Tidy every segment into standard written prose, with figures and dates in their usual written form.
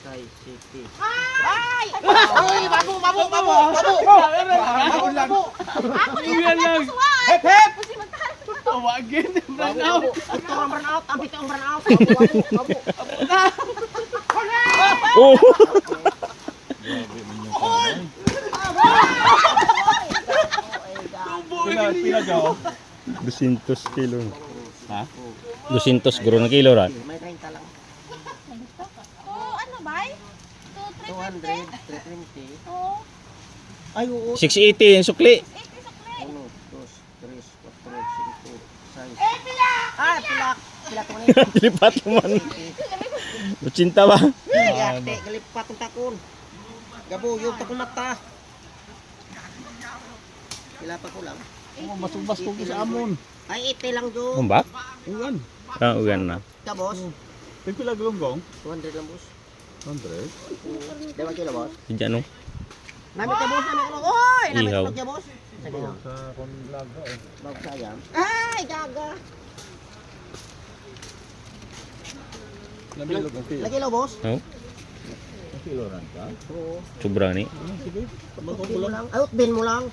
Pasay City. Ay! Ay, bago. Ako din lang. Hep, hep. Tawagin. Run out. Ito ang run out. Ang bitaw ang run out. Oh. Pila daw? 200 kilo. Ha? 200 guro na kilo ra. May 30 lang. Ano ba? 200, 320. Ay, oo. 680 yung sukli. 1, 2, 3, 4, 5, 6. Ah, pilak. Pilak mo na Lipat naman. 80 ba? yun. Ate, galipat ang takon. Gabo, yung takon mata. Pilapa ko lang. Masubas ko sa amon. Ay, ite lang jo. Umbak? Uwan. Ah, ugan na. Ka, boss. Pila gulong-gong? 200 lang, boss. 100. Dewa kilo, boss. Diyan no. Nami ka, boss. Nami ka, oy! Nami Ihaw. ka, boss. Sige na. Sa konlaga eh. Bag sayang. Ay, gaga. Nabilog ang kilo. Lagi lo, boss. Oh, Ang kilo ran ka? Oo. sobra ni. Sige. Bakon Bin ko mo lang. lang. Ay, bin mo lang.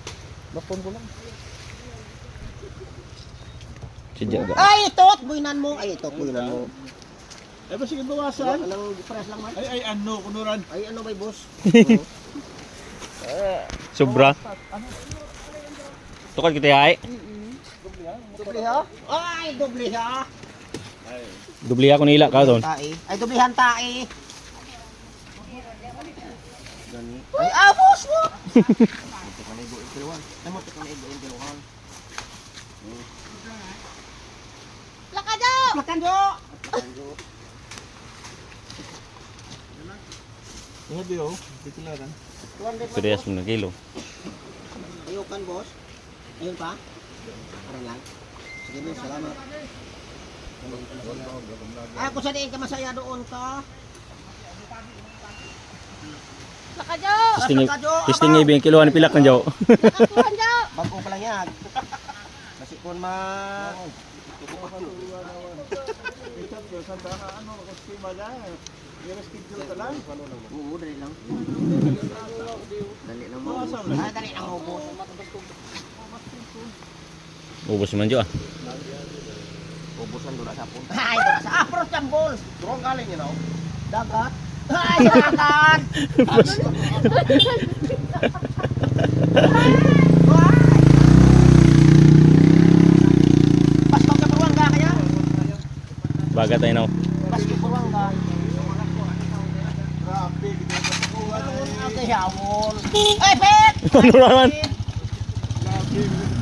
Bakon ko lang. Sidya ga. Ay, itot. Buinan mo. Ay, itot. Buinan mo. Ay ba sige bawasan? Alang press lang, man. Ay ano kunuran. Ay, ano ba, boss? Sobra. Tukod kita ay. Doble ha? Ay, doble ha? Dubli ako nila ka doon. Tae. Ay, doblehan tae. Ay, boss mo! Lakajo! Makan jo! Ano dio? Dito na ran. 200 Parehas mo na kilo. Ayukan, boss. Ayun pa? Parang lang. Sige, boss. Salamat. Ay, kung saan ka masaya doon ka? Lakajo! Testing ibig kiloan pilak na jaw. Lakakuhan daw! Bago pa lang yan. Kasi kung Santa ka ano kasi mala. I-reschedule ka lang. Oo, dali lang. Dali lang mo. Ay, dali lang mo, boss. Ubos man jaw ah. Ubusan doon sa punta. Ay, doon sa apros ng balls. Turong galing yun oh. Dagat. Ay, dagat. Pasko ka peruang ka kaya? Bagat tayo na. Pasko peruang ka. Grabe, Okay, hawon. Ay, pet! Ano naman? grabe.